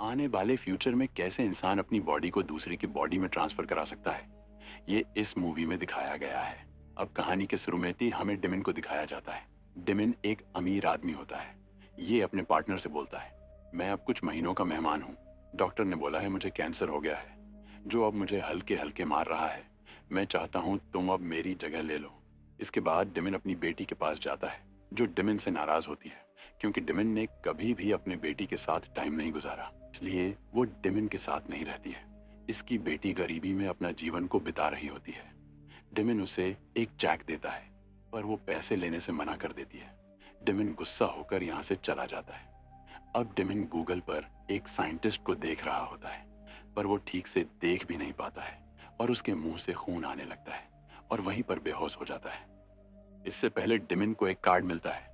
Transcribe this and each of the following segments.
आने वाले फ्यूचर में कैसे इंसान अपनी बॉडी को दूसरे की बॉडी में ट्रांसफर करा सकता है, ये इस मूवी में दिखाया गया है। अब कहानी के शुरू में ही हमें डिमिन को दिखाया जाता है। डिमिन एक अमीर आदमी होता है। ये अपने पार्टनर से बोलता है, मैं अब कुछ महीनों का मेहमान हूँ। डॉक्टर ने बोला है मुझे कैंसर हो गया है, जो अब मुझे हल्के हल्के मार रहा है। मैं चाहता हूँ तुम अब मेरी जगह ले लो। इसके बाद डिमिन अपनी बेटी के पास जाता है, जो डिमिन से नाराज होती है, क्योंकि डिमिन ने कभी भी अपने बेटी के साथ टाइम नहीं गुजारा, इसलिए वो डिमिन के साथ नहीं रहती है। इसकी बेटी गरीबी में अपना जीवन को बिता रही होती है। डिमिन उसे एक चेक देता है, पर वो पैसे लेने से मना कर देती है। डिमिन गुस्सा होकर यहाँ से चला जाता है। अब डिमिन गूगल पर एक साइंटिस्ट को देख रहा होता है, पर वो ठीक से देख भी नहीं पाता है और उसके मुंह से खून आने लगता है और वहीं पर बेहोश हो जाता है। इससे पहले डिमिन को एक कार्ड मिलता है।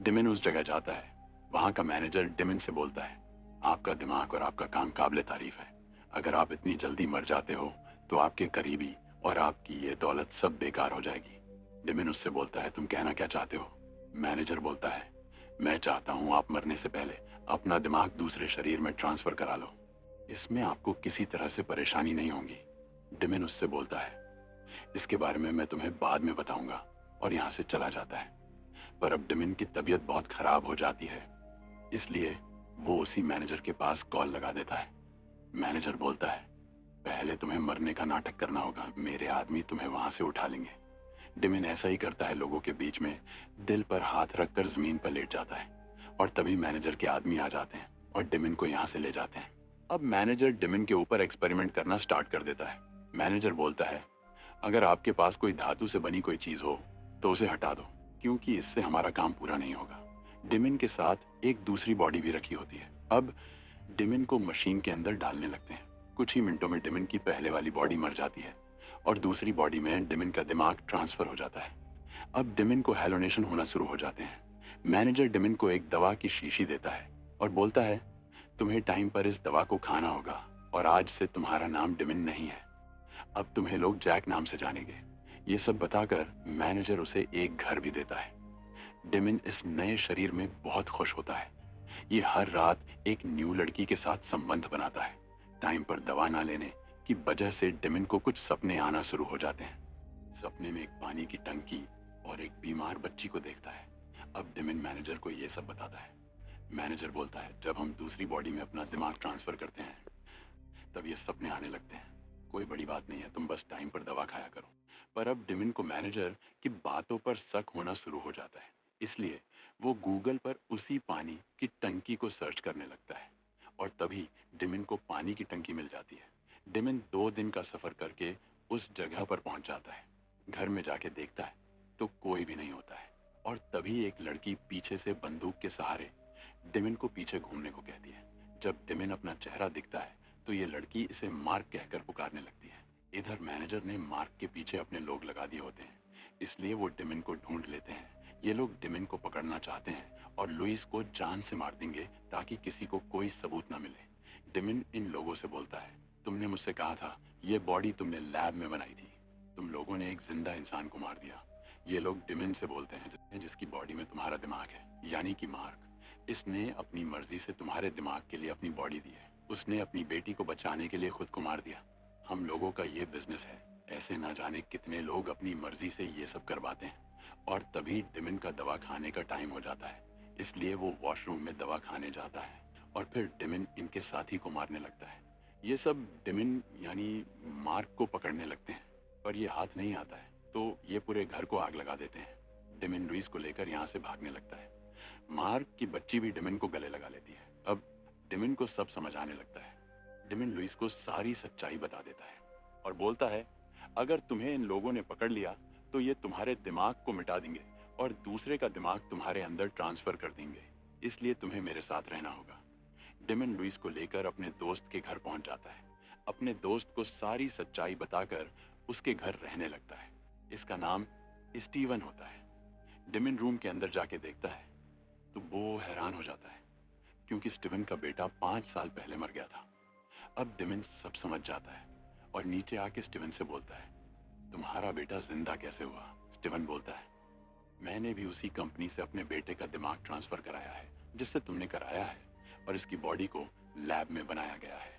डिमिन उस जगह जाता है। वहां का मैनेजर डिमिन से बोलता है, आपका दिमाग और आपका काम काबिले तारीफ है। अगर आप इतनी जल्दी मर जाते हो तो आपके करीबी और आपकी ये दौलत सब बेकार हो जाएगी। डिमिन उससे बोलता है, तुम कहना क्या चाहते हो? मैनेजर बोलता है, मैं चाहता हूं आप मरने से पहले अपना दिमाग दूसरे शरीर में ट्रांसफर करा लो। इसमें आपको किसी तरह से परेशानी नहीं होगी। डिमिन उससे बोलता है, इसके बारे में मैं तुम्हें बाद में बताऊंगा, और यहाँ से चला जाता है। पर अब डिमिन की तबीयत बहुत खराब हो जाती है, इसलिए वो उसी मैनेजर के पास कॉल लगा देता है। मैनेजर बोलता है, पहले तुम्हें मरने का नाटक करना होगा, मेरे आदमी तुम्हें वहां से उठा लेंगे। डिमिन ऐसा ही करता है, लोगों के बीच में दिल पर हाथ रखकर जमीन पर लेट जाता है, और तभी मैनेजर के आदमी आ जाते हैं और डिमिन को यहाँ से ले जाते हैं। अब मैनेजर डिमिन के ऊपर एक्सपेरिमेंट करना स्टार्ट कर देता है। मैनेजर बोलता है, अगर आपके पास कोई धातु से बनी कोई चीज हो तो उसे हटा दो, क्योंकि इससे हमारा काम पूरा नहीं होगा। डिमिन के साथ एक दूसरी बॉडी भी रखी होती है। अब डिमिन को मशीन के अंदर डालने लगते हैं। कुछ ही मिनटों में डिमिन की पहले वाली बॉडी मर जाती है और दूसरी बॉडी में डिमिन का दिमाग ट्रांसफर हो जाता है। अब डिमिन को हैलोनेशन होना शुरू हो जाते हैं। मैनेजर डिमिन को एक दवा की शीशी देता है और बोलता है, तुम्हें टाइम पर इस दवा को खाना होगा, और आज से तुम्हारा नाम डिमिन नहीं है, अब तुम्हें लोग जैक नाम से जानेंगे। ये सब बताकर मैनेजर उसे एक घर भी देता है। डिमिन इस नए शरीर में बहुत खुश होता है। ये हर रात एक न्यू लड़की के साथ संबंध बनाता है। टाइम पर दवा ना लेने की वजह से डिमिन को कुछ सपने आना शुरू हो जाते हैं। सपने में एक पानी की टंकी और एक बीमार बच्ची को देखता है। अब डिमिन मैनेजर को ये सब बताता है। मैनेजर बोलता है, जब हम दूसरी बॉडी में अपना दिमाग ट्रांसफर करते हैं तब ये सपने आने लगते हैं। कोई बड़ी बात नहीं है, तुम बस टाइम पर दवा खाया करो। पर अब डिमिन को मैनेजर की बातों पर शक होना शुरू हो जाता है, इसलिए वो गूगल पर उसी पानी की टंकी को सर्च करने लगता है, और तभी डिमिन को पानी की टंकी मिल जाती है। डिमिन 2 दिन का सफर करके उस जगह पर पहुंच जाता है। घर में जाके देखता है तो कोई भी नहीं होता है, और तभी एक लड़की पीछे से बंदूक के सहारे डिमिन को पीछे घूमने को कहती है। जब डिमिन अपना चेहरा दिखता है तो ये लड़की इसे मार्क कहकर पुकारने लगती है। इधर मैनेजर ने मार्क के पीछे अपने लोग लगा दिए होते हैं, इसलिए वो डिमिन को ढूंढ लेते हैं। ये लोग डिमिन को पकड़ना चाहते हैं और लुइस को जान से मार देंगे ताकि किसी को कोई सबूत ना मिले। डिमिन इन लोगों से बोलता है, तुमने मुझसे कहा था ये बॉडी तुमने लैब में बनाई थी, तुम लोगों ने एक जिंदा इंसान को मार दिया। ये लोग डिमिन से बोलते हैं, जिसकी बॉडी में तुम्हारा दिमाग है, यानी कि मार्क। इसने अपनी मर्जी से तुम्हारे दिमाग के लिए अपनी बॉडी दी है। उसने अपनी बेटी को बचाने के लिए खुद को मार दिया। हम लोगों का ये बिजनेस है, ऐसे ना जाने कितने लोग अपनी मर्जी से ये सब करवाते हैं। और तभी डिमिन का दवा खाने का टाइम हो जाता है, इसलिए वो वॉशरूम में दवा खाने जाता है और फिर डिमिन इनके साथी को मारने लगता है। ये सब डिमिन यानी मार्क को पकड़ने लगते हैं, पर ये हाथ नहीं आता है, तो ये पूरे घर को आग लगा देते हैं। डिमिन लुइस को लेकर यहाँ से भागने लगता है। मार्क की बच्ची भी डिमिन को गले लगा लेती है। अब डिमिन को सब समझ आने लगता है। डिमिन लुइस को सारी सच्चाई बता देता है और बोलता है, अगर तुम्हें इन लोगों ने पकड़ लिया तो ये तुम्हारे दिमाग को मिटा देंगे और दूसरे का दिमाग तुम्हारे अंदर ट्रांसफर कर देंगे, इसलिए तुम्हें मेरे साथ रहना होगा। डिमिन लुइस को लेकर अपने दोस्त के घर पहुंच जाता है। अपने दोस्त को सारी सच्चाई बताकर उसके घर रहने लगता है। इसका नाम स्टीवन होता है। डिमिन रूम के अंदर जाके देखता है तो वो हैरान हो जाता है, क्योंकि स्टीवन का बेटा 5 साल पहले मर गया था। अब डिमिन सब समझ जाता है और नीचे आके स्टीवन से बोलता है, तुम्हारा बेटा जिंदा कैसे हुआ? स्टीवन बोलता है, मैंने भी उसी कंपनी से अपने बेटे का दिमाग ट्रांसफर कराया है जिससे तुमने कराया है, और इसकी बॉडी को लैब में बनाया गया है।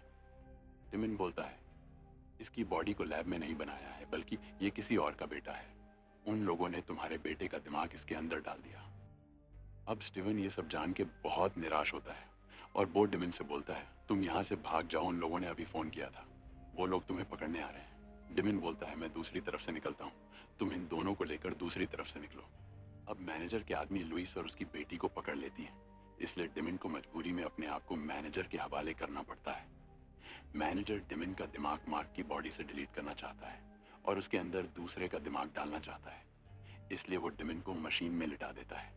डिमिन बोलता है, इसकी बॉडी को लैब में नहीं बनाया है, बल्कि ये किसी और का बेटा है। उन लोगों ने तुम्हारे बेटे का दिमाग इसके अंदर डाल दिया। अब स्टीवन ये सब जान के बहुत निराश होता है और वो डिमिन से बोलता है, तुम यहाँ से भाग जाओ, उन लोगों ने अभी फोन किया था, वो लोग तुम्हें पकड़ने आ रहे हैं। डिमिन बोलता है, मैं दूसरी तरफ से निकलता हूँ, तुम इन दोनों को लेकर दूसरी तरफ से निकलो। अब मैनेजर के आदमी लुइस और उसकी बेटी को पकड़ लेती है, इसलिए डिमिन को मजबूरी में अपने आप को मैनेजर के हवाले करना पड़ता है। मैनेजर डिमिन का दिमाग मार्क की बॉडी से डिलीट करना चाहता है और उसके अंदर दूसरे का दिमाग डालना चाहता है, इसलिए वो डिमिन को मशीन में लिटा देता है।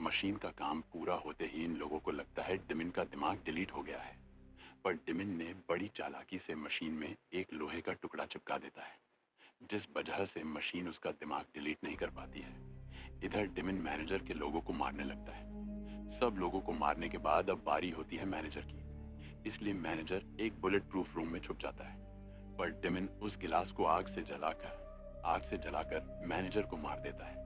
मशीन का काम पूरा होते ही इन लोगों को लगता है डिमिन का दिमाग डिलीट हो गया है, पर डिमिन ने बड़ी चालाकी से मशीन में एक लोहे का टुकड़ा चिपका देता है, जिस वजह से मशीन उसका दिमाग डिलीट नहीं कर पाती है। इधर डिमिन मैनेजर के लोगों को मारने लगता है। सब लोगों को मारने के बाद अब बारी होती है मैनेजर की, इसलिए मैनेजर एक बुलेट प्रूफ रूम में छुप जाता है, पर डिमिन उस गिलास को आग से जलाकर मैनेजर को मार देता है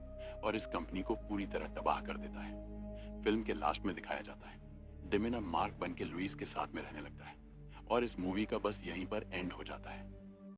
और इस कंपनी को पूरी तरह तबाह कर देता है। फिल्म के लास्ट में दिखाया जाता है, डिमिन अब मार्क बन के लुइस के साथ में रहने लगता है और इस मूवी का बस यहीं पर एंड हो जाता है।